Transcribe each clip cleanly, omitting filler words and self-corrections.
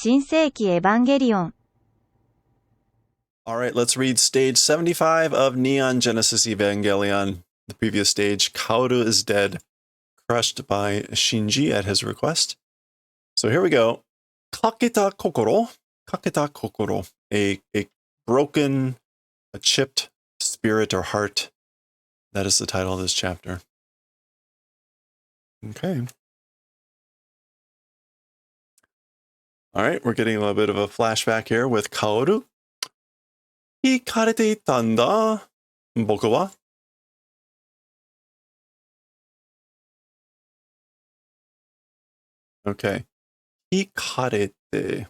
新世紀エヴァンゲリオン Alright, let's read stage 75 of Neon Genesis Evangelion. The previous stage, Kaoru is dead, crushed by Shinji at his request. So here we go. Kaketa kokoro. Kaketa kokoro. A broken, a chipped spirit or heart. That is the title of this chapter. Okay. Alright, we're getting a little bit of a flashback here with Kaoru. 惹かれていたんだ、僕は。Okay. 惹かれて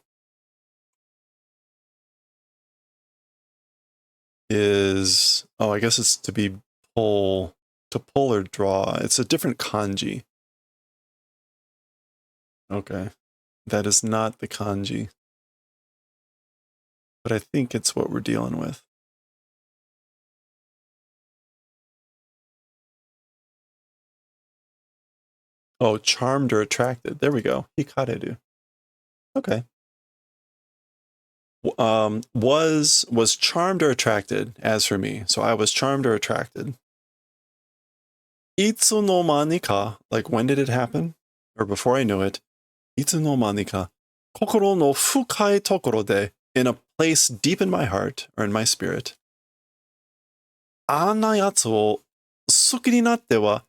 is, oh, I guess it's to pull or draw. It's a different kanji. Okay. That is not the kanji. But I think it's what we're dealing with. Oh, charmed or attracted. There we go. Hikareru. Okay. Was charmed or attracted, as for me. So I was charmed or attracted. Itsu no mani ka, like when did it happen? Or before I knew it. Itsu no mani ka, kokoro no fukai tokoro de, in a place deep in my heart, or in my spirit. Anna yatsu wo suki ni natte wa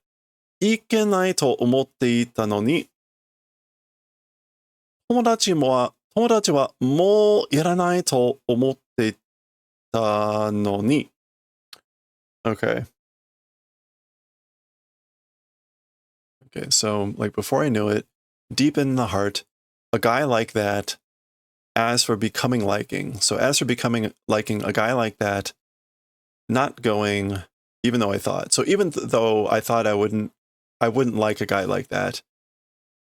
ikenai to omotte ita no ni, 友達はもういらないと思っていたのに。Okay. Okay, so like before I knew it, deep in the heart, a guy like that, as for becoming liking. So as for becoming liking a guy like that, not going, even though I thought. So even though I thought I wouldn't like a guy like that.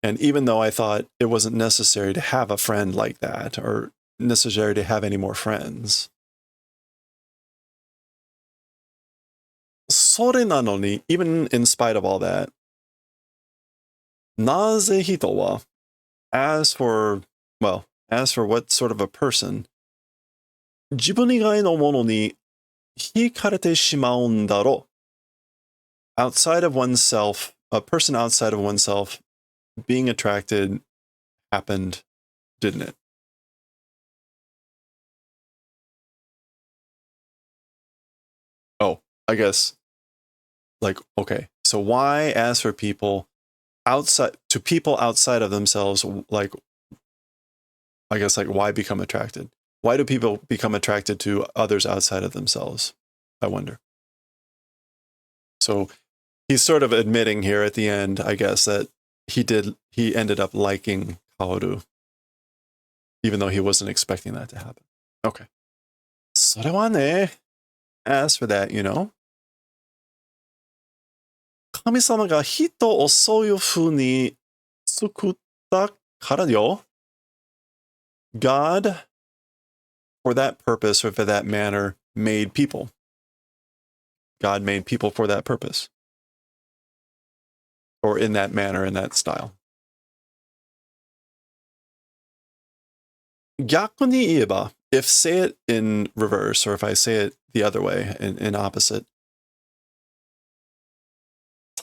And even though I thought it wasn't necessary to have a friend like that, or necessary to have any more friends. それなのに, even in spite of all that, なぜ人は, as for what sort of a person, 自分以外のものに惹かれてしまうんだろう. Outside of oneself, a person outside of oneself being attracted happened, didn't it? Oh, I guess, like, okay. So why, as for people outside of themselves, like, I guess, like, why become attracted? Why do people become attracted to others outside of themselves? I wonder. So he's sort of admitting here at the end, I guess, that he ended up liking Kaoru, even though he wasn't expecting that to happen. Okay. それはね, as for that, you know, 神様が人をそういう風に作ったからよ. God, for that purpose or for that manner, made people. God made people for that purpose. Or in that manner, in that style. 逆に言えば, if say it in reverse, or if I say it the other way, in opposite,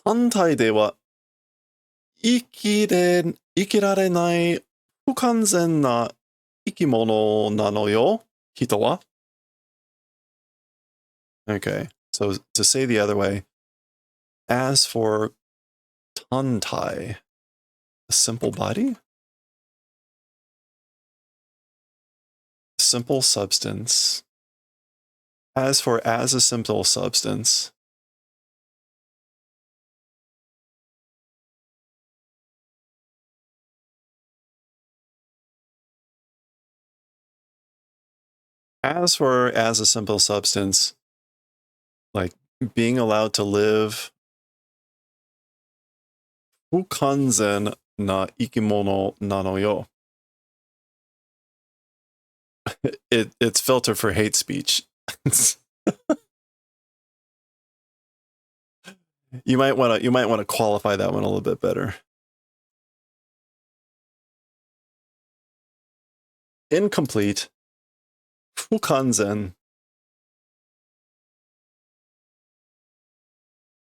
単体では生きられない不完全な生き物なのよ, 人は. Okay, so to say the other way, as for tantai, a simple body? Simple substance. As a simple substance. As a simple substance, like being allowed to live, 不完全な生き物なのよ. It's filter for hate speech. You might want to qualify that one a little bit better. incomplete, 不完全.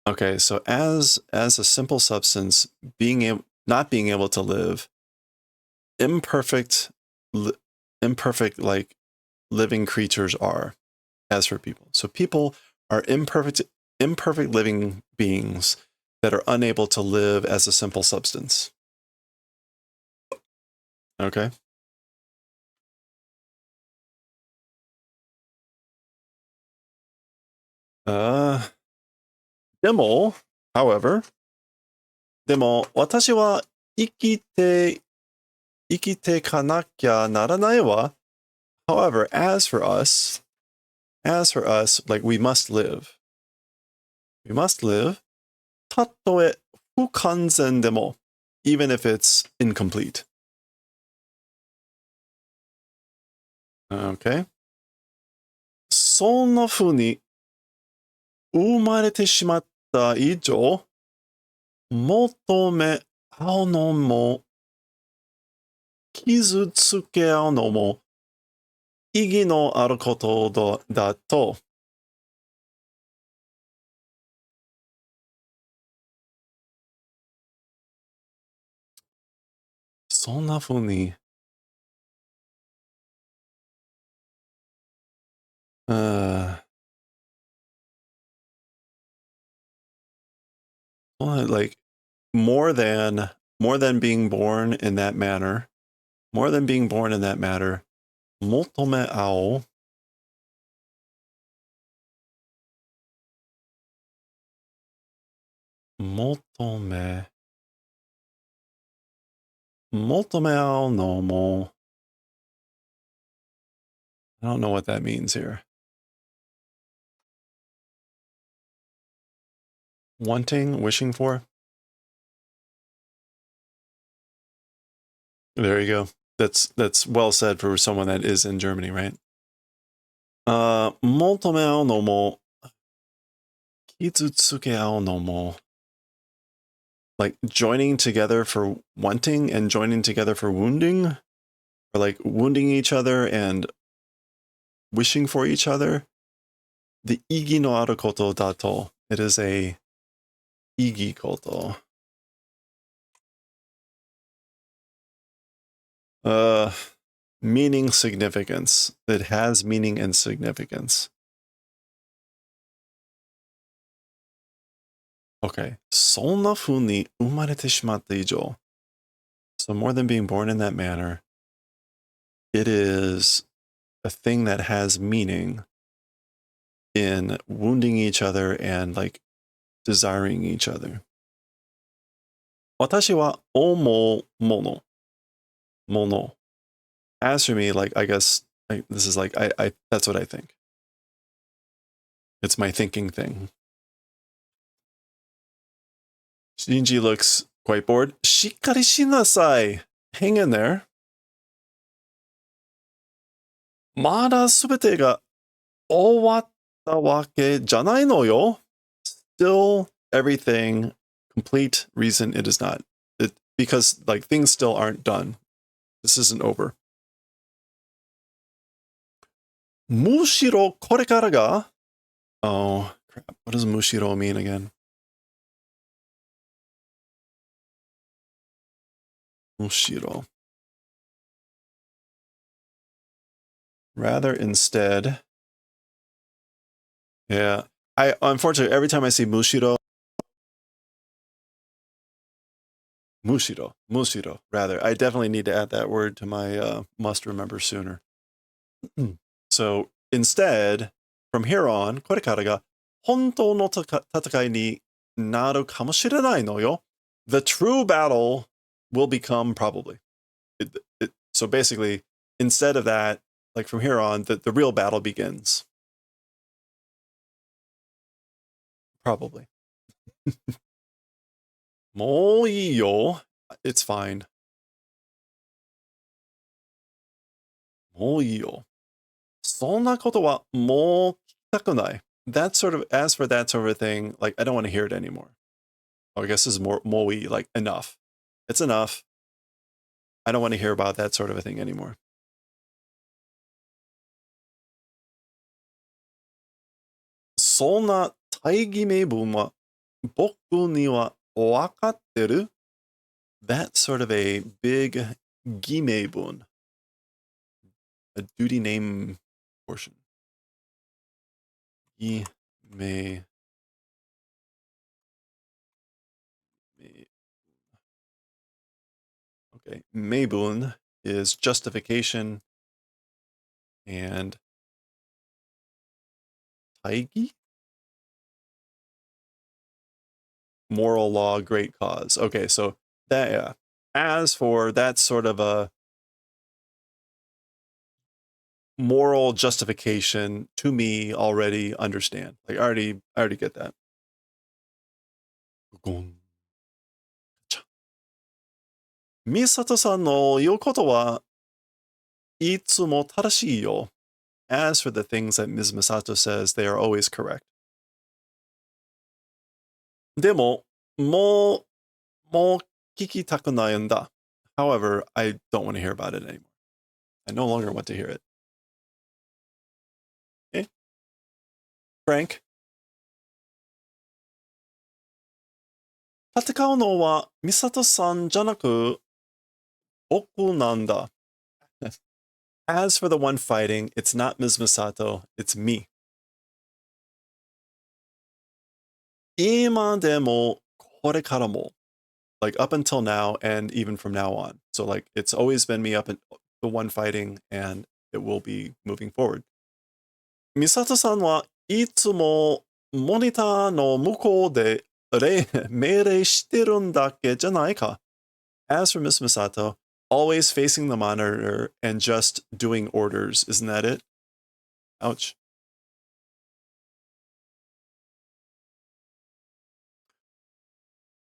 Okay, so as a simple substance, not being able to live, imperfect like living creatures are, as for people. So people are imperfect living beings that are unable to live as a simple substance. Okay. Demo, however, でも私は生きてかなきゃならないわ. However, as for us, like we must live. We must live. たとえ不完全でも, even if it's incomplete. Okay. そんな風に生まれてしまった以上、求め合うのも、傷つけ合うのも、意義のあることだと。そんな風に、like more than being born in that manner,求め合う.求め合うのも. I don't know what that means here. Wanting, wishing for. There you go. That's well said for someone that is in Germany, right? 求め合うのも、傷つけ合うのも. Like joining together for wanting and joining together for wounding, or like wounding each other and wishing for each other. The 意義のあることだと. It is a 意義こと. Meaning, significance. It has meaning and significance. Okay. そんな風に生まれてしまった以上. So more than being born in that manner, it is a thing that has meaning in wounding each other and like desiring each other. 私は思うもの. As for me, like, I guess this is like, I that's what I think. It's my thinking thing. Shinji looks quite bored. しっかりしなさい. Hang in there. まだすべてが終わったわけじゃないのよ. Still everything, complete reason it is not. Because like things still aren't done. This isn't over. むしろこれからが. Oh, crap. What does mushiro mean again? Mushiro. Rather instead. Yeah. I unfortunately, every time I see mushiro, rather, I definitely need to add that word to my must remember sooner. So instead, from here on, これからが本当の戦いになるかもしれないのよ. The true battle will become probably. So basically, instead of that, like from here on, the real battle begins. Probably. もういいよ. It's fine. もういいよ. そんなことはもう聞きたくない. That sort of, as for that sort of thing, like, I don't want to hear it anymore. I guess this is more, もういい, like, enough. It's enough. I don't want to hear about that sort of a thing anymore. そんな大義名分は僕には分かってる? That's sort of a big 義名分, a duty name portion. 義名 Okay, 名分 is justification, and 大義? Moral law, great cause. Okay, so that, yeah. As for, that's sort of a moral justification to me already understand. Like, I already get that. Misato-san no yokoto wa itsumo tarashii yo. As for the things that Ms. Misato says, they are always correct. でも、もう聞きたくないんだ. However, I don't want to hear about it anymore. I no longer want to hear it. Okay? Frank? 戦うのはミサトさんじゃなく僕なんだ. As for the one fighting, it's not Ms. Misato, it's me. 今でもこれからも. Like up until now and even from now on. So like it's always been me up in the one fighting, and it will be moving forward. Misato-san はいつもモニターの向こうで命令してるんだっけじゃないか. As for Miss Misato, always facing the monitor and just doing orders. Isn't that it? Ouch.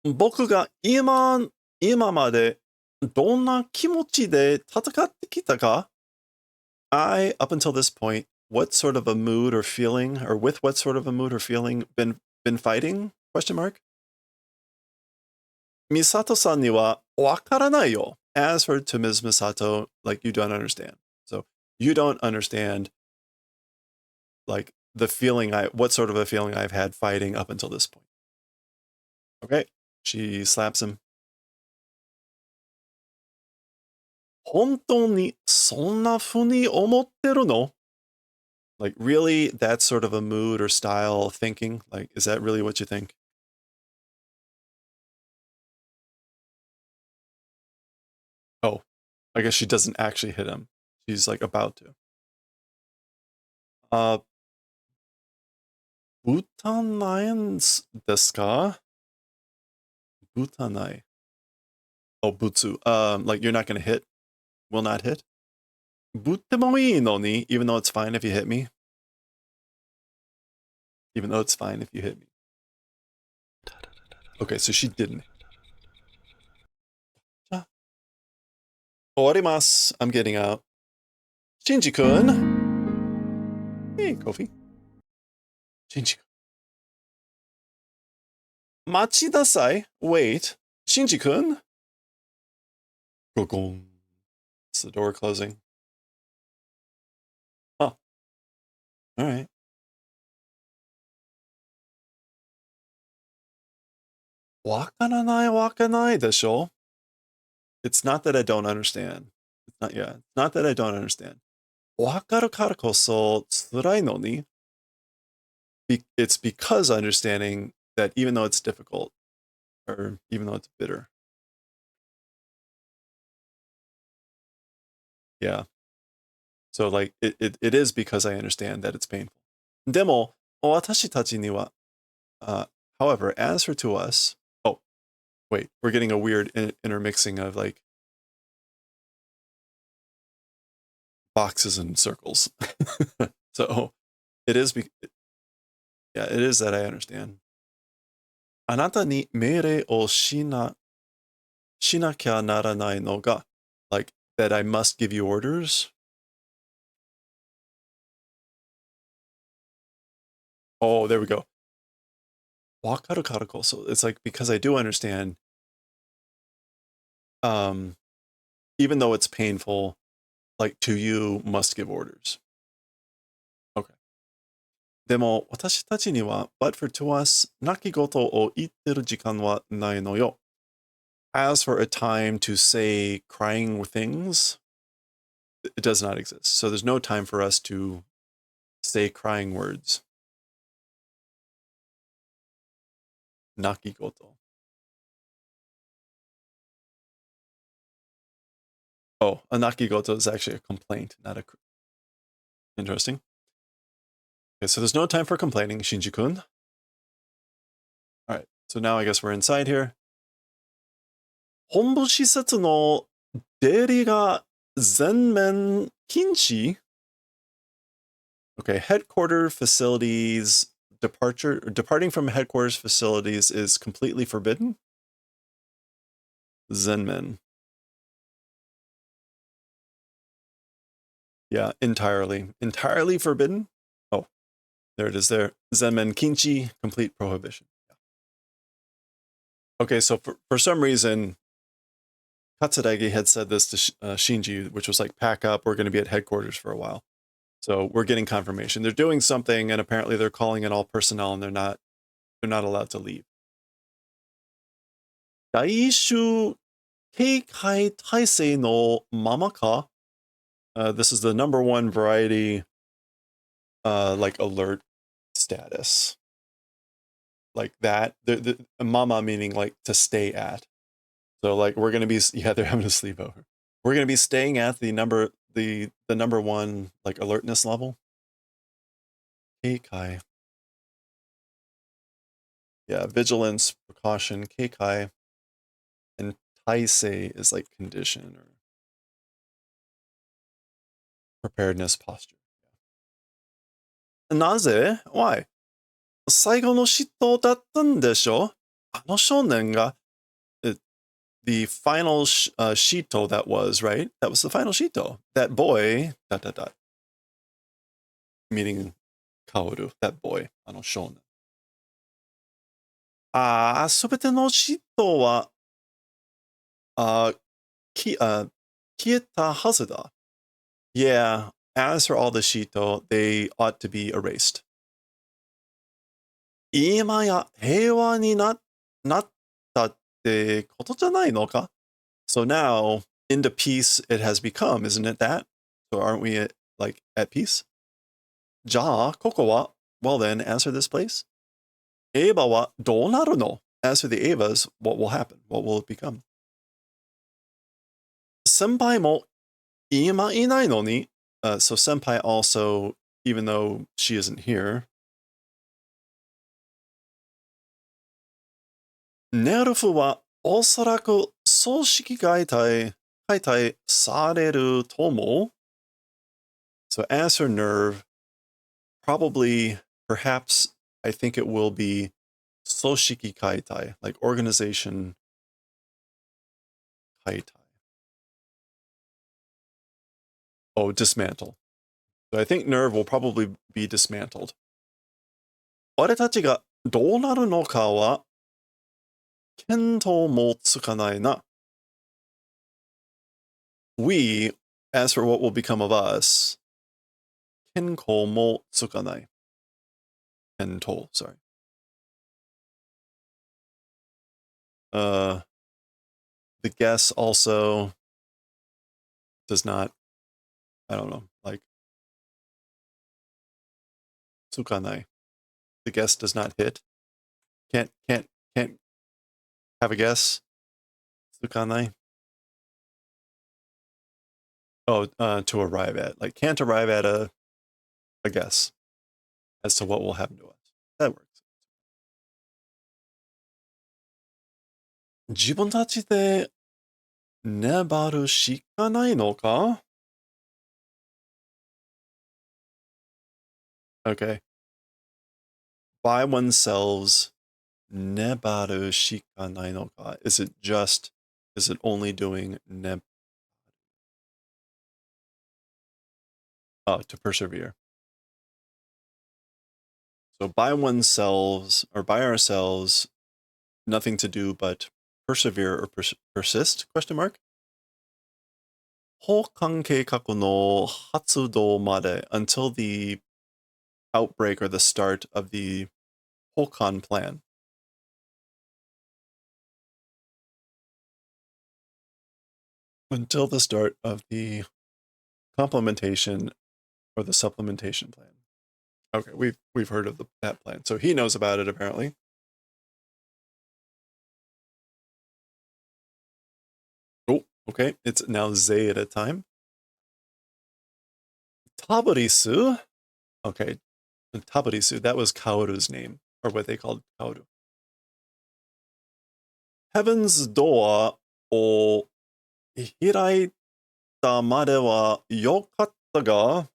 僕が今までどんな気持ちで戦ってきたか? I, up until this point, what sort of a mood or feeling, or with what sort of a mood or feeling been fighting? Question mark. Misato-san ni wa wakaranai yo. As for to Ms. Misato, like, you don't understand. So you don't understand, like, the feeling what sort of a feeling I've had fighting up until this point. Okay. She slaps him. 本当にそんな風に思ってるの? Like, really, that's sort of a mood or style of thinking? Like, is that really what you think? Oh, I guess she doesn't actually hit him. She's, like, about to. 打たないんですか? 打たない. Oh, butsu. Like, you're not gonna hit? Will not hit? 打ってもいいのに, even though it's fine if you hit me? Even though it's fine if you hit me. Okay, so she didn't. 終わります. I'm getting out. Shinji-kun. Hey, Kofi. Shinji-kun. 待ちなさい. Wait. Shinji-kun. Gong. It's the door closing. Oh. All right. わからないでしょ? It's not that I don't understand. It's not, yeah. It's not that I don't understand. わかるからこそ辛いのに? It's because understanding that even though it's difficult, or even though it's bitter. Yeah. So like it is because I understand that it's painful. でも私たちには, however, as for to us, oh, wait, we're getting a weird intermixing of like boxes and circles. So it is, yeah, it is that I understand. あなたに命令をしなきゃならないのが, like that I must give you orders. Oh, there we go. わかるからこそ. It's like because I do understand, even though it's painful, like to you must give orders. Okay. でも、私たちには、but for to us, 泣き言を言ってる時間はないのよ。As for a time to say crying things, it does not exist. So there's no time for us to say crying words. 泣き言. Oh, a nakigoto is actually a complaint, not a... Interesting. Okay, so there's no time for complaining, Shinji-kun. All right, so now I guess we're inside here. 本部施設の出入りが全面禁止? Okay, headquarter facilities departing from headquarters facilities is completely forbidden? Zenmen. Yeah, entirely. Entirely forbidden? Oh, there it is there. Zenmen kinchi, complete prohibition. Yeah. Okay, so for some reason, Katsuragi had said this to Shinji, which was like, pack up, we're going to be at headquarters for a while. So we're getting confirmation. They're doing something, and apparently they're calling in all personnel, and they're not allowed to leave. 大衆警戒体制のままか? This is the number one variety, like alert status. Like that. The mama meaning like to stay at. So like we're gonna be, yeah, they're having a sleepover. We're gonna be staying at the number one like alertness level. Keikai. Yeah, vigilance, precaution, keikai. And taisei is like condition or preparedness posture. なぜ? Why? 最後の嫉妬だったんでしょ? あの少年が the final Shito that was, right? That was the final Shito. That boy, ... meaning Kaoru, that boy, あの少年。すべてのShitoは、消えたはずだ。Yeah, as for all the Shito, they ought to be erased. 今や平和になったってことじゃないのか? So now, into peace it has become, isn't it that? So aren't we like at peace? じゃあ、ここは? Well then, answer this place. エヴァはどうなるの? As for the Evas, what will happen? What will it become? 先輩も今いないのに? So senpai also, even though she isn't here. ネルフはおそらく組織解体されると思う? So as for nerve, probably, perhaps, I think it will be soshiki kaitai, like organization kaitai. Oh, dismantle. So I think nerve will probably be dismantled. 俺たちがどうなるのかは見当もつかないな. We, as for what will become of us, 見当もつかない. 見当, sorry. The guess also does not, I don't know, like, tsukanai. The guess does not hit. Can't have a guess. Tsukanai. Oh, to arrive at. Like, can't arrive at a guess as to what will happen to us. That works. 自分たちで粘るしかないのか? Okay. By oneself, 粘るしかないのか? Is it only doing to persevere? So by oneself, or by ourselves, nothing to do but persevere or persist? Question mark. 保管計画の発動まで until the outbreak or the start of the Hokan plan. Until the start of the complementation or the supplementation plan. Okay, we've heard of that plan. So he knows about it apparently. Oh, okay. It's now Zay at a time. Tabarisu. Okay. Tabarisu, that was Kaoru's name, or what they called Kaoru. Heaven's door を開いたまでは良かったが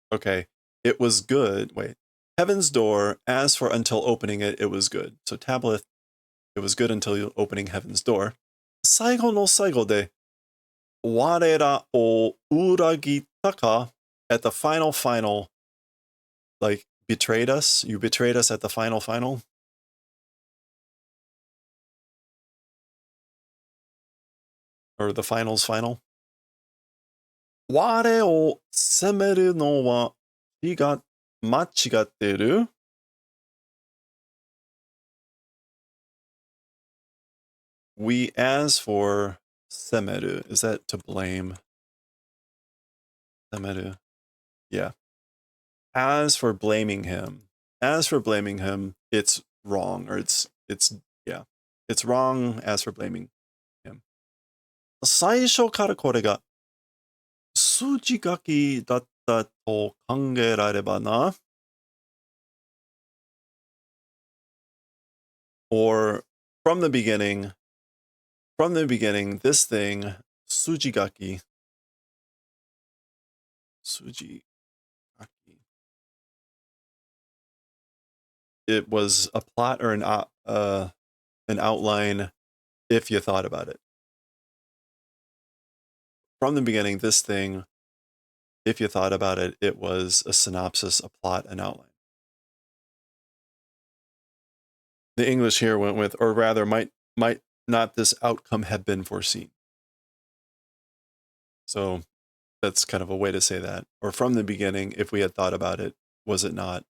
Okay, it was good. Wait. Heaven's door, as for until opening it, it was good. So Tablet, it was good until opening heaven's door. 最後の最後で我らを裏切ったか at the final, like, betrayed us? You betrayed us at the final? Or the final's final? 我を責めるのは間違ってる? We, as for semeru, is that to blame? Semeru. Yeah. As for blaming him, it's wrong, or it's wrong as for blaming him. 最初からこれが筋書きだったと考えられればな。Or from the beginning, this thing, sujigaki. It was a plot or an outline if you thought about it. From the beginning, this thing, if you thought about it, it was a synopsis, a plot, an outline. The English here went with, or rather, might not this outcome have been foreseen? So that's kind of a way to say that. Or from the beginning, if we had thought about it, was it not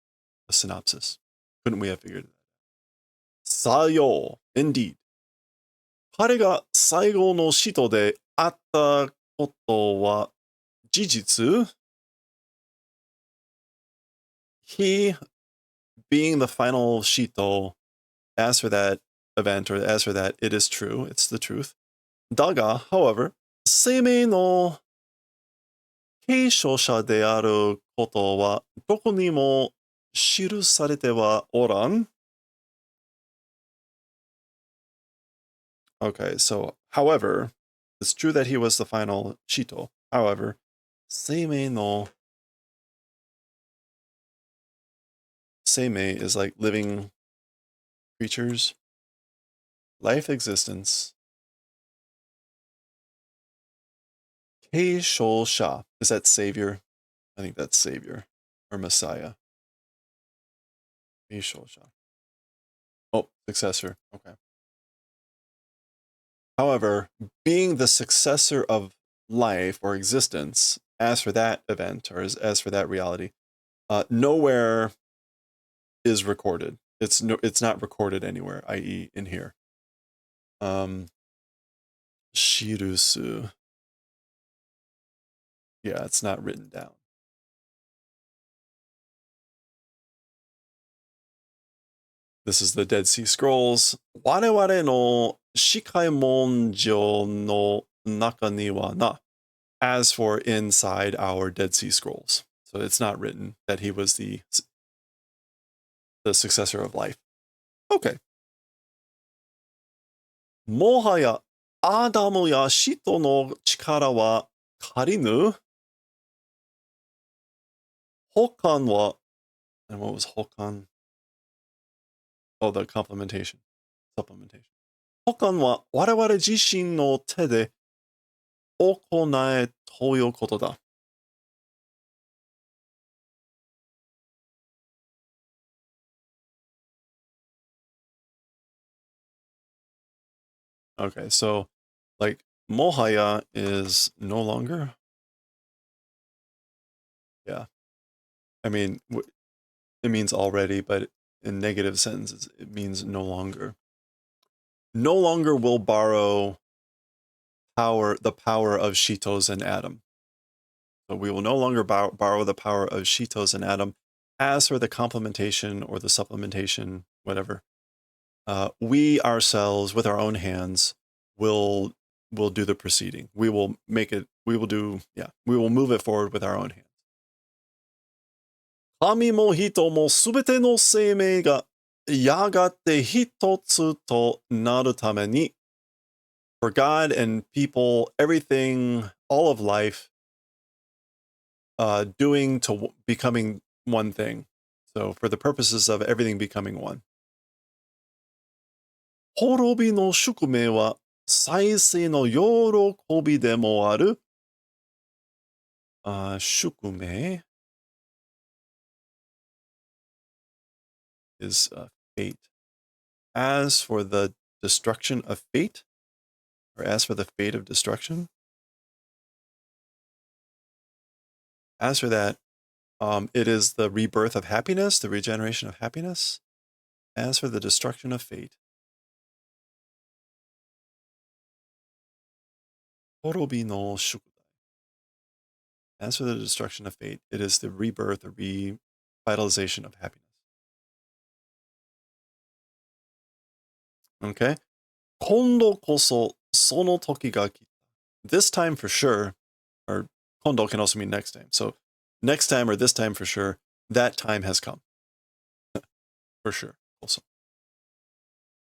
a synopsis? Couldn't we have figured it out? さよう、indeed. 彼が最後の使徒であったことは事実? He, being the final Shito, as for that event, or as for that, it is true, it's the truth. だが, however, 生命の継承者であることはどこにも記されてはおらん? Okay, so, however, it's true that he was the final Shito. However, 生命の Seimei is like living creatures, life existence. Keishou-sha, is that savior? I think that's savior or messiah. Keishou-sha. Oh, successor. Okay. However, being the successor of life or existence, as for that event, or as for that reality, nowhere is recorded. It's not recorded anywhere, i.e. in here. Shirusu. Yeah, it's not written down. This is the Dead Sea Scrolls. 我々の四海文書の中にはな. As for inside our Dead Sea Scrolls. So it's not written that he was the successor of life. Okay. もはやアダムや使徒の力は借りぬ. Hokan wa, and what was Hokan? Oh, the supplementation. Hokan wa 我々自身の手で行えということだ. Okay, so, like, mohaya is no longer? Yeah. I mean, it means already, but in negative sentences, it means no longer. No longer will borrow the power of Shitos and Adam. So we will no longer borrow the power of Shitos and Adam. As for the complementation or the supplementation, whatever, we ourselves, with our own hands, will do the proceeding. We will make it. We will move it forward with our own hands. 神も人もすべての生命がやがて一つとなるために For God and people, everything, all of life, doing to becoming one thing. So for the purposes of everything becoming one. 滅びの宿命は再生の喜びでもある。宿命 is fate. As for the destruction of fate, or as for the fate of destruction, as for that, it is the rebirth of happiness, the regeneration of happiness. As for the destruction of fate, 滅びの宿題. As for the destruction of fate, it is the rebirth, the revitalization of happiness. Okay? 今度こそその時が来た. This time for sure, or 今度 can also mean next time. So next time or this time for sure, that time has come. For sure, also.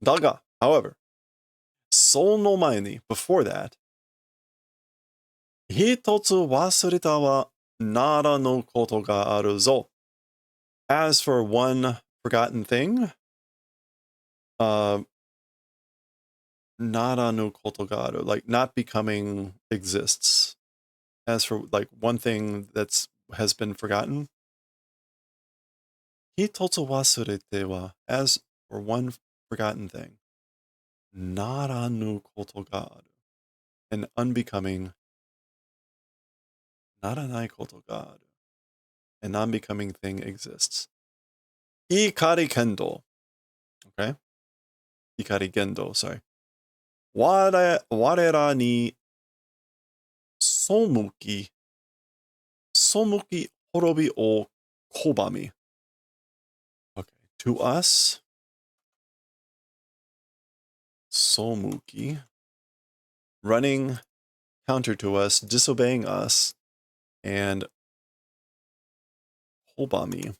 だが, however, その前に, before that, 一つ忘れたはならぬことがあるぞ. As for one forgotten thing, ならぬことがある, like not becoming exists. As for like one thing has been forgotten, 一つ忘れては, as for one forgotten thing, ならぬことがある. An unbecoming, ならないことがある. A non-becoming thing exists. 怒り剣道. Okay? 怒り剣道, sorry. 我らに背き滅びを拒み. Okay. To us, 背き, running counter to us, disobeying us, and 拒み,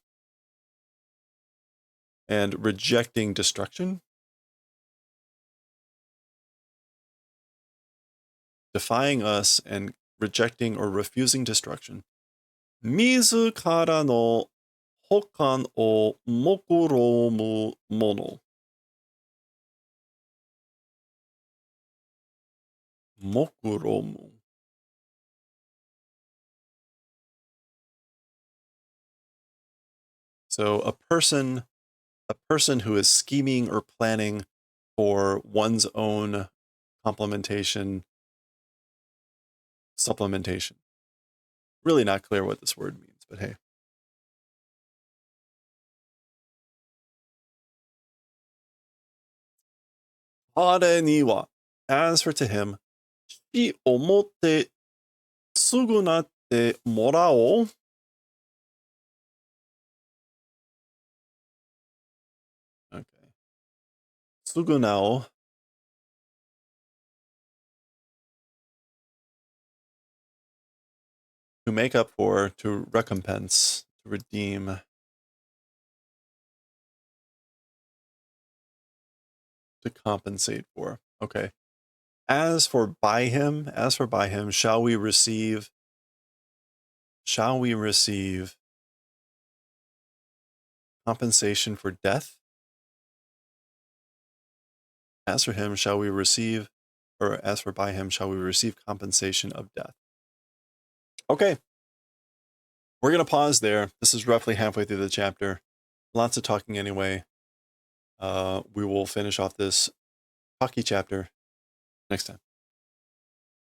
and rejecting destruction, defying us and rejecting or refusing destruction. 自らの他を目論む者. 目論む. So a person who is scheming or planning for one's own complementation, supplementation. Really not clear what this word means, but hey. 彼には, as for to him, 死をもって償ってもらおう. Okay. 償う. To make up for, to recompense, to redeem. To compensate for. Okay. As for by him, shall we receive compensation for death? As for him, shall we receive, or as for by him, shall we receive compensation of death? Okay. We're going to pause there. This is roughly halfway through the chapter. Lots of talking anyway. We will finish off this talky chapter next time.